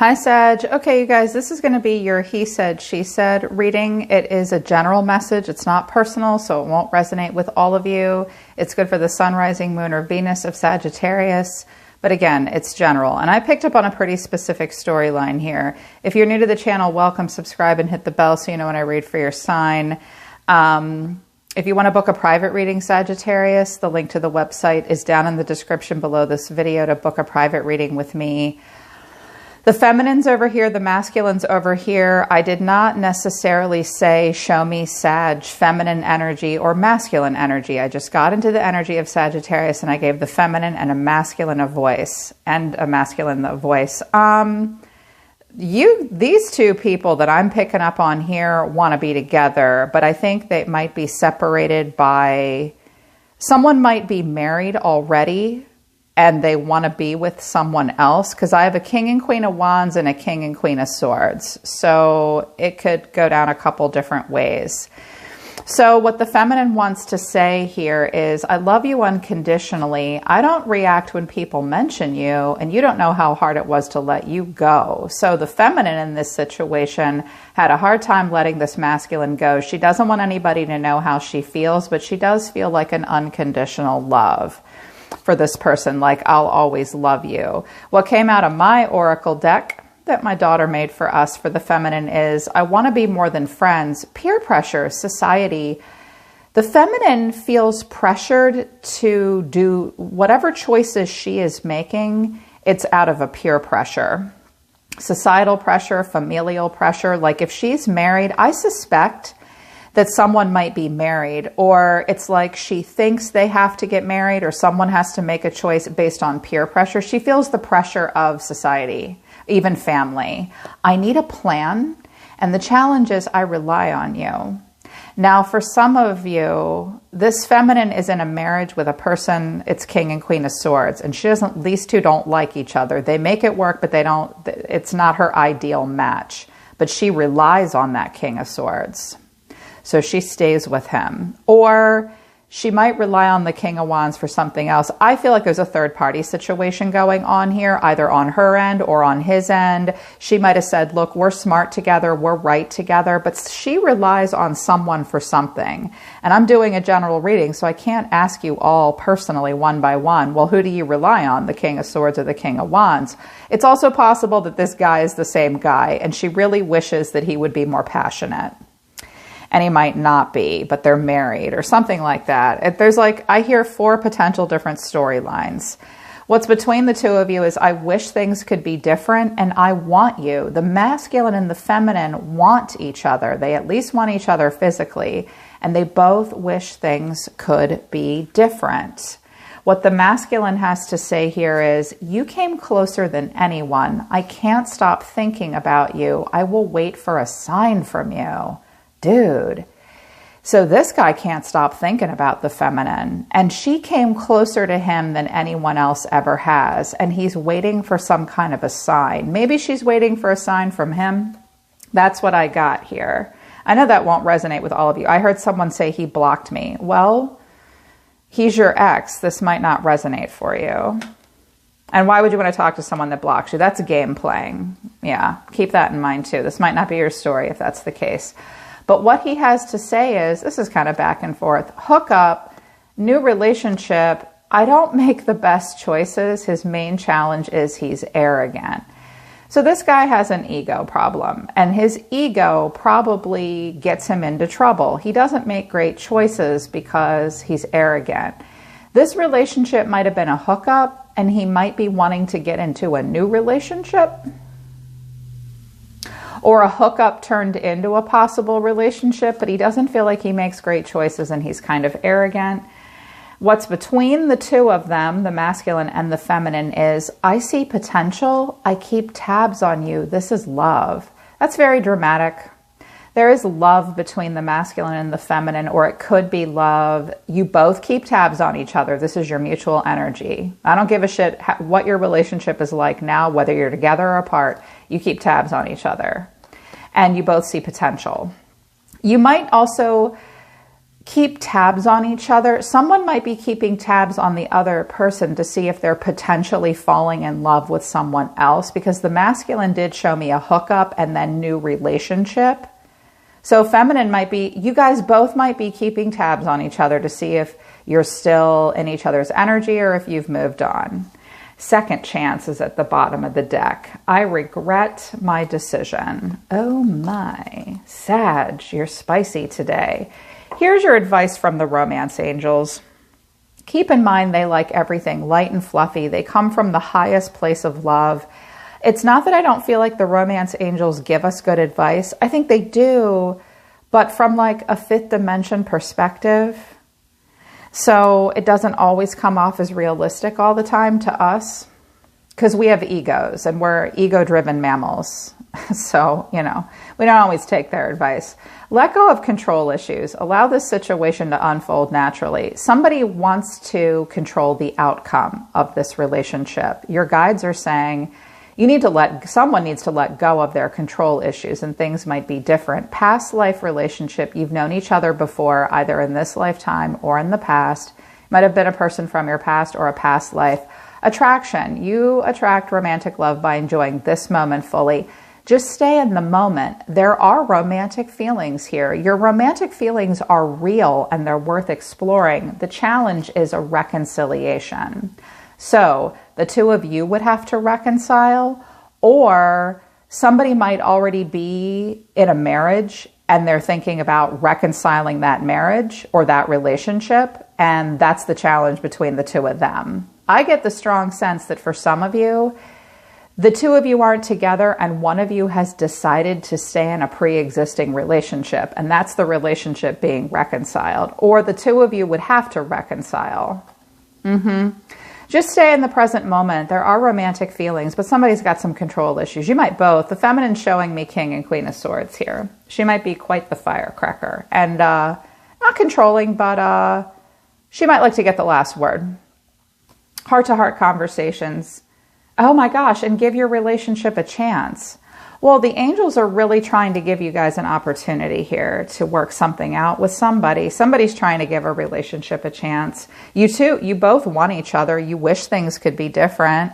Hi, Sag. Okay, you guys, this is going to be your he said, she said reading. It is a general message. It's not personal, so it won't resonate with all of you. It's good for the sun, rising, moon, or Venus of Sagittarius. But again, it's general. And I picked up on a pretty specific storyline here. If you're new to the channel, welcome, subscribe, and hit the bell so you know when I read for your sign. If you want to book a private reading, Sagittarius, the link to the website is down in the description below this video to book a private reading with me. The feminine's over here, the masculine's over here. I did not necessarily say, show me Sag, feminine energy or masculine energy. I just got into the energy of Sagittarius and I gave the feminine and a masculine a voice. These two people that I'm picking up on here want to be together, but I think they might be separated by, someone might be married already and they want to be with someone else, because I have a King and Queen of Wands and a King and Queen of Swords. So it could go down a couple different ways. So what the feminine wants to say here is, I love you unconditionally. I don't react when people mention you, and you don't know how hard it was to let you go. So the feminine in this situation had a hard time letting this masculine go. She doesn't want anybody to know how she feels, but she does feel like an unconditional love for this person, like I'll always love you. What came out of my oracle deck that my daughter made for us for the feminine is, I want to be more than friends. Peer pressure, society. The feminine feels pressured to do whatever choices she is making. It's out of a peer pressure. Societal pressure, familial pressure. Like if she's married, I suspect that someone might be married, or it's like she thinks they have to get married, or someone has to make a choice based on peer pressure. She feels the pressure of society, even family. I need a plan, and the challenge is I rely on you. Now, for some of you, this feminine is in a marriage with a person, it's King and Queen of Swords, and she doesn't, these two don't like each other. They make it work, but they don't, it's not her ideal match. But she relies on that King of Swords. So she stays with him. Or she might rely on the King of Wands for something else. I feel like there's a third party situation going on here, either on her end or on his end. She might have said, look, we're smart together, we're right together, but she relies on someone for something. And I'm doing a general reading, so I can't ask you all personally one by one, well, who do you rely on, the King of Swords or the King of Wands? It's also possible that this guy is the same guy, and she really wishes that he would be more passionate. And he might not be, but they're married or something like that. There's like, I hear 4 potential different storylines. What's between the two of you is, I wish things could be different and I want you. The masculine and the feminine want each other. They at least want each other physically, and they both wish things could be different. What the masculine has to say here is, you came closer than anyone. I can't stop thinking about you. I will wait for a sign from you. Dude. So this guy can't stop thinking about the feminine, and she came closer to him than anyone else ever has, and he's waiting for some kind of a sign. Maybe she's waiting for a sign from him. That's what I got here. I know that won't resonate with all of you. I heard someone say he blocked me. Well, he's your ex. This might not resonate for you. And why would you want to talk to someone that blocks you? That's game playing. Yeah, keep that in mind too. This might not be your story if that's the case. But what he has to say is, this is kind of back and forth, hook up, new relationship. I don't make the best choices. His main challenge is he's arrogant. So this guy has an ego problem, and his ego probably gets him into trouble. He doesn't make great choices because he's arrogant. This relationship might have been a hookup, and he might be wanting to get into a new relationship. Or a hookup turned into a possible relationship, but he doesn't feel like he makes great choices and he's kind of arrogant. What's between the two of them, the masculine and the feminine, is, I see potential. I keep tabs on you. This is love. That's very dramatic. There is love between the masculine and the feminine, or it could be love. You both keep tabs on each other. This is your mutual energy. I don't give a shit what your relationship is like now, whether you're together or apart. You keep tabs on each other, and you both see potential. You might also keep tabs on each other. Someone might be keeping tabs on the other person to see if they're potentially falling in love with someone else, because the masculine did show me a hookup and then new relationship. So feminine might be, you guys both might be keeping tabs on each other to see if you're still in each other's energy or if you've moved on. Second chance is at the bottom of the deck. I regret my decision. Oh my, Sag, you're spicy today. Here's your advice from the romance angels. Keep in mind they like everything light and fluffy. They come from the highest place of love. It's not that I don't feel like the romance angels give us good advice. I think they do, but from like a fifth dimension perspective. So it doesn't always come off as realistic all the time to us, because we have egos and we're ego-driven mammals. So, you know, we don't always take their advice. Let go of control issues. Allow this situation to unfold naturally. Somebody wants to control the outcome of this relationship. Your guides are saying, someone needs to let go of their control issues, and things might be different. Past life relationship, you've known each other before, either in this lifetime or in the past. Might have been a person from your past or a past life. Attraction, you attract romantic love by enjoying this moment fully. Just stay in the moment. There are romantic feelings here. Your romantic feelings are real and they're worth exploring. The challenge is a reconciliation. So the two of you would have to reconcile, or somebody might already be in a marriage and they're thinking about reconciling that marriage or that relationship, and that's the challenge between the two of them. I get the strong sense that for some of you, the two of you aren't together and one of you has decided to stay in a pre-existing relationship, and that's the relationship being reconciled, or the two of you would have to reconcile. Just stay in the present moment. There are romantic feelings, but somebody's got some control issues. You might both. The feminine's showing me King and Queen of Swords here. She might be quite the firecracker. And not controlling, but she might like to get the last word. Heart-to-heart conversations. Oh my gosh, and give your relationship a chance. Well, the angels are really trying to give you guys an opportunity here to work something out with somebody. Somebody's trying to give a relationship a chance. You two, you both want each other. You wish things could be different.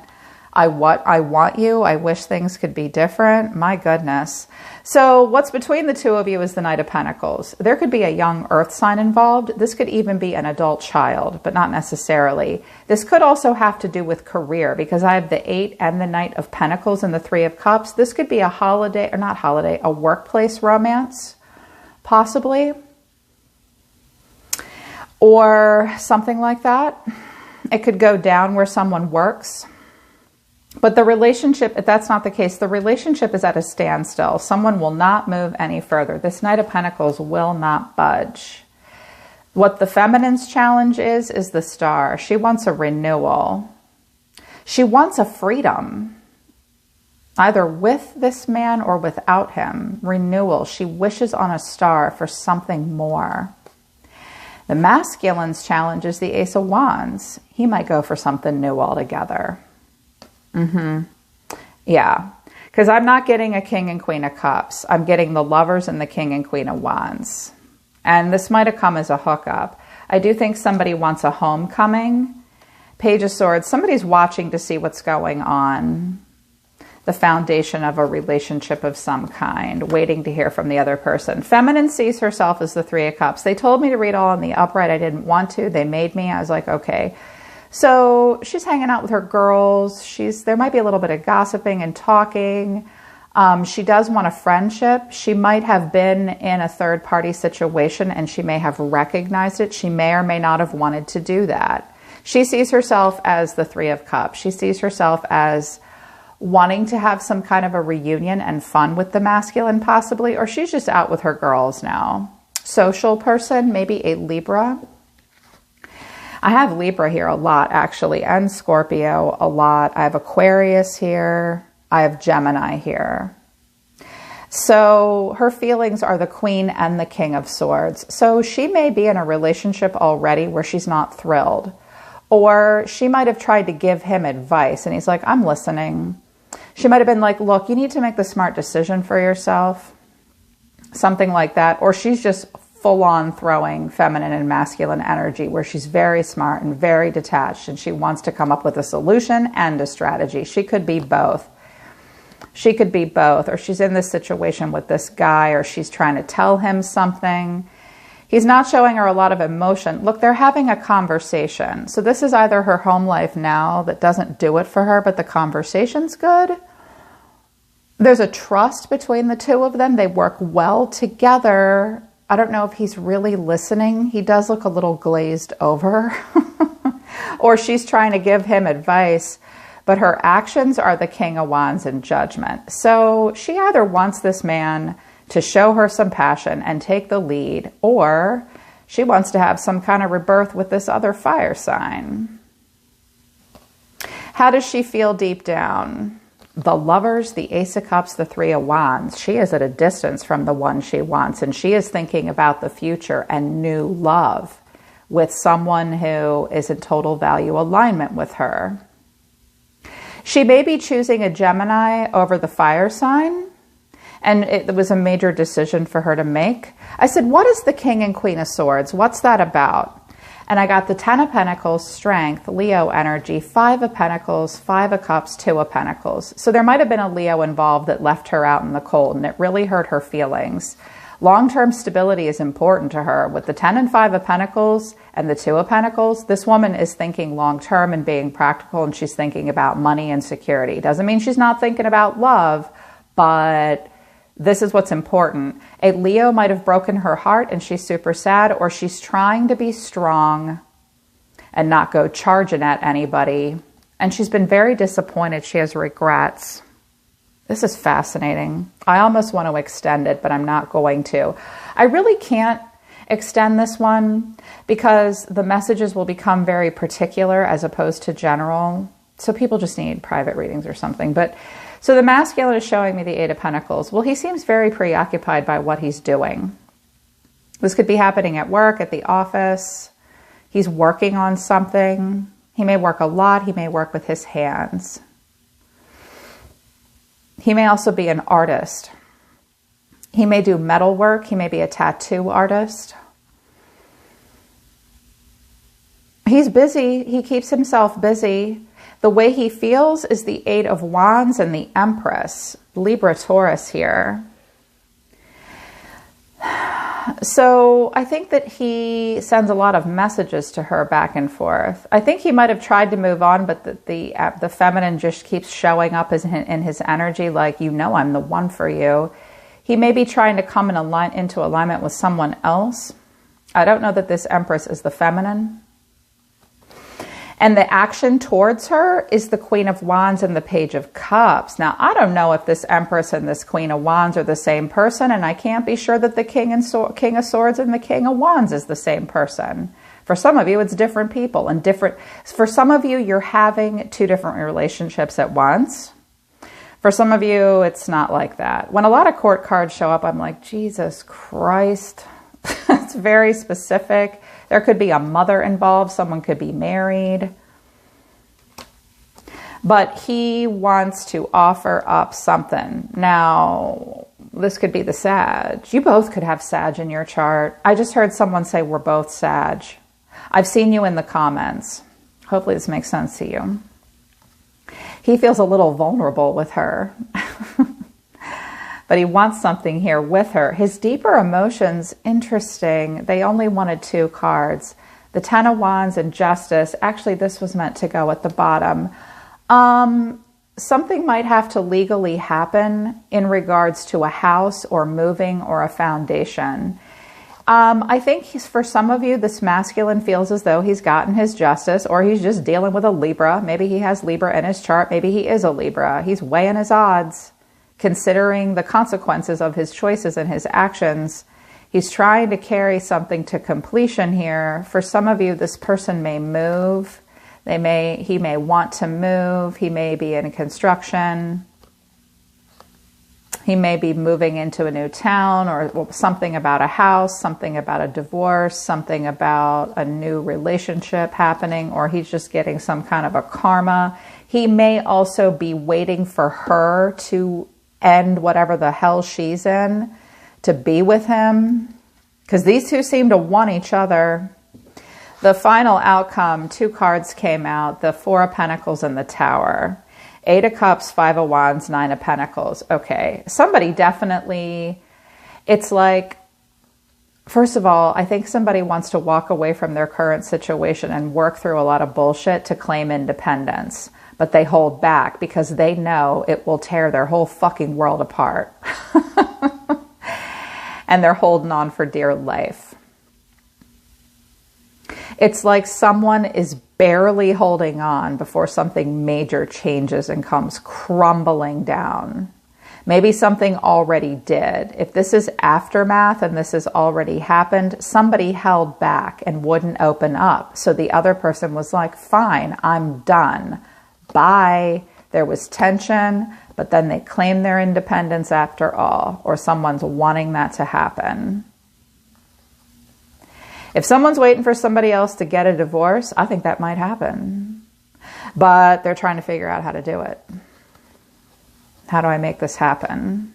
I want you. I wish things could be different. My goodness. So what's between the two of you is the Knight of Pentacles. There could be a young earth sign involved. This could even be an adult child, but not necessarily. This could also have to do with career, because I have the 8 and the Knight of Pentacles and the 3 of Cups. This could be a a workplace romance, possibly, or something like that. It could go down where someone works. But the relationship, if that's not the case, the relationship is at a standstill. Someone will not move any further. This Knight of Pentacles will not budge. What the feminine's challenge is the Star. She wants a renewal. She wants a freedom, either with this man or without him. Renewal. She wishes on a star for something more. The masculine's challenge is the Ace of Wands. He might go for something new altogether. Yeah, because I'm not getting a King and Queen of Cups. I'm getting the Lovers and the King and Queen of Wands. And this might have come as a hookup. I do think somebody wants a homecoming. Page of Swords. Somebody's watching to see what's going on. The foundation of a relationship of some kind, waiting to hear from the other person. Feminine sees herself as the 3 of Cups. They told me to read all on the upright. I didn't want to. They made me. I was like, okay. So she's hanging out with her girls. There might be a little bit of gossiping and talking. She does want a friendship. She might have been in a third-party situation and she may have recognized it. She may or may not have wanted to do that. She sees herself as the 3 of Cups. She sees herself as wanting to have some kind of a reunion and fun with the masculine possibly, or she's just out with her girls now. Social person, maybe a Libra. I have Libra here a lot, actually, and Scorpio a lot. I have Aquarius here. I have Gemini here. So her feelings are the Queen and the King of Swords. So she may be in a relationship already where she's not thrilled. Or she might have tried to give him advice, and he's like, I'm listening. She might have been like, look, you need to make the smart decision for yourself. Something like that. Or she's just full-on throwing feminine and masculine energy where she's very smart and very detached and she wants to come up with a solution and a strategy. She could be both. She could be both, or she's in this situation with this guy, or she's trying to tell him something. He's not showing her a lot of emotion. Look, they're having a conversation. So this is either her home life now that doesn't do it for her, but the conversation's good. There's a trust between the two of them. They work well together. I don't know if he's really listening. He does look a little glazed over. Or she's trying to give him advice, but her actions are the King of Wands and Judgment. So she either wants this man to show her some passion and take the lead, or she wants to have some kind of rebirth with this other fire sign. How does she feel deep down? The Lovers, the Ace of Cups, the Three of Wands. She is at a distance from the one she wants, and she is thinking about the future and new love with someone who is in total value alignment with her. She may be choosing a Gemini over the fire sign, and it was a major decision for her to make. I said, what is the King and Queen of Swords? What's that about? And I got the 10 of Pentacles, Strength, Leo energy, 5 of Pentacles, 5 of Cups, 2 of Pentacles. So there might have been a Leo involved that left her out in the cold, and it really hurt her feelings. Long-term stability is important to her. With the 10 and 5 of Pentacles and the 2 of Pentacles, this woman is thinking long-term and being practical, and she's thinking about money and security. Doesn't mean she's not thinking about love, but this is what's important. A Leo might have broken her heart and she's super sad, or she's trying to be strong and not go charging at anybody. And she's been very disappointed. She has regrets. This is fascinating. I almost want to extend it, but I'm not going to. I really can't extend this one because the messages will become very particular as opposed to general. So people just need private readings or something. But so the masculine is showing me the 8 of Pentacles. Well, he seems very preoccupied by what he's doing. This could be happening at work, at the office. He's working on something. He may work a lot. He may work with his hands. He may also be an artist. He may do metal work. He may be a tattoo artist. He's busy. He keeps himself busy. The way he feels is the 8 of Wands and the Empress, Libra, Taurus here. So I think that he sends a lot of messages to her back and forth. I think he might have tried to move on, but the feminine just keeps showing up in his energy like, you know, I'm the one for you. He may be trying to come into alignment with someone else. I don't know that this Empress is the feminine. And the action towards her is the Queen of Wands and the Page of Cups. Now, I don't know if this Empress and this Queen of Wands are the same person, and I can't be sure that the King of Swords and the King of Wands is the same person. For some of you, it's different people and different. For some of you, you're having 2 different relationships at once. For some of you, it's not like that. When a lot of court cards show up, I'm like, Jesus Christ. It's very specific. There could be a mother involved. Someone could be married. But he wants to offer up something. Now, this could be the Sag. You both could have Sag in your chart. I just heard someone say we're both Sag. I've seen you in the comments. Hopefully this makes sense to you. He feels a little vulnerable with her. But he wants something here with her. His deeper emotions, interesting. They only wanted 2 cards. The 10 of Wands and Justice. Actually, this was meant to go at the bottom. Something might have to legally happen in regards to a house or moving or a foundation. I think for some of you, this masculine feels as though he's gotten his justice, or he's just dealing with a Libra. Maybe he has Libra in his chart. Maybe he is a Libra. He's weighing his odds, considering the consequences of his choices and his actions. He's trying to carry something to completion here. For some of you, this person may move. He may want to move. He may be in construction. He may be moving into a new town, or something about a house, something about a divorce, something about a new relationship happening, or he's just getting some kind of a karma. He may also be waiting for her to end whatever the hell she's in to be with him. because these two seem to want each other. The final outcome, 2 cards came out, the 4 of Pentacles and the Tower. 8 of Cups, 5 of Wands, 9 of Pentacles. Okay, somebody definitely, it's like, first of all, I think somebody wants to walk away from their current situation and work through a lot of bullshit to claim independence. But they hold back because they know it will tear their whole fucking world apart. And they're holding on for dear life. It's like someone is barely holding on before something major changes and comes crumbling down. Maybe something already did. If this is aftermath and this has already happened, somebody held back and wouldn't open up. So the other person was like, fine, I'm done. Bye. There was tension, but then they claimed their independence after all, or someone's wanting that to happen. If someone's waiting for somebody else to get a divorce, I think that might happen. But they're trying to figure out how to do it. How do I make this happen?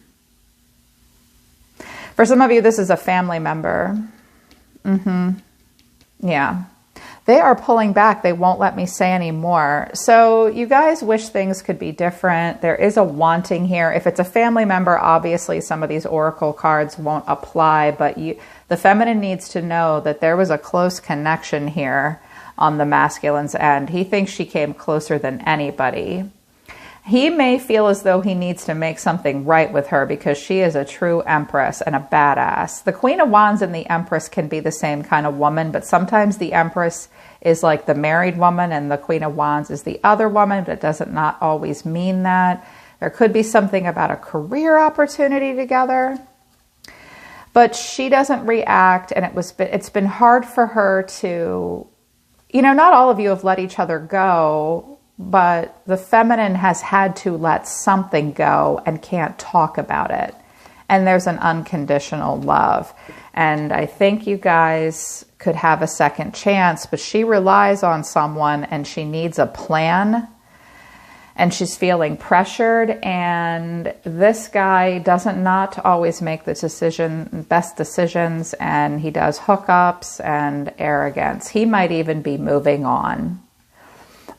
For some of you, this is a family member. Yeah. They are pulling back. They won't let me say any more. So you guys wish things could be different. There is a wanting here. If it's a family member, obviously some of these oracle cards won't apply, but the feminine needs to know that there was a close connection here on the masculine's end. He thinks she came closer than anybody. He may feel as though he needs to make something right with her because she is a true empress and a badass. The Queen of Wands and the Empress can be the same kind of woman, but sometimes the Empress is like the married woman and the Queen of Wands is the other woman, but it doesn't not always mean that. There could be something about a career opportunity together, but she doesn't react, and it's been hard for her to, not all of you have let each other go, but the feminine has had to let something go and can't talk about it. And there's an unconditional love. And I think you guys could have a second chance, but she relies on someone and she needs a plan. And she's feeling pressured. And this guy doesn't not always make the best decisions. And he does hookups and arrogance. He might even be moving on.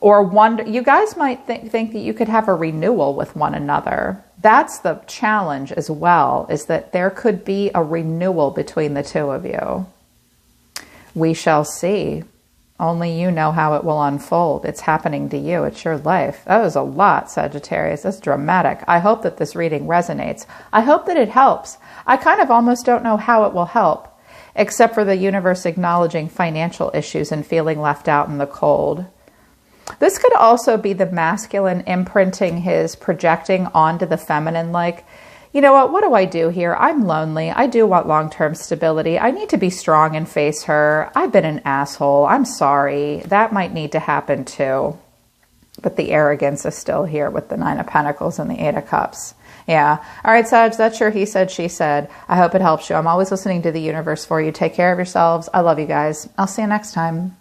Or you guys might think that you could have a renewal with one another. That's the challenge as well, is that there could be a renewal between the two of you. We shall see. Only you know how it will unfold. It's happening to you. It's your life. That was a lot, Sagittarius. That's dramatic. I hope that this reading resonates. I hope that it helps. I kind of almost don't know how it will help, except for the universe acknowledging financial issues and feeling left out in the cold. This could also be the masculine imprinting his projecting onto the feminine, like, you know what do I do here? I'm lonely. I do want long-term stability. I need to be strong and face her. I've been an asshole. I'm sorry. That might need to happen too. But the arrogance is still here with the 9 of Pentacles and the 8 of Cups. Yeah. All right, Sag, that's your he said, she said. I hope it helps you. I'm always listening to the universe for you. Take care of yourselves. I love you guys. I'll see you next time.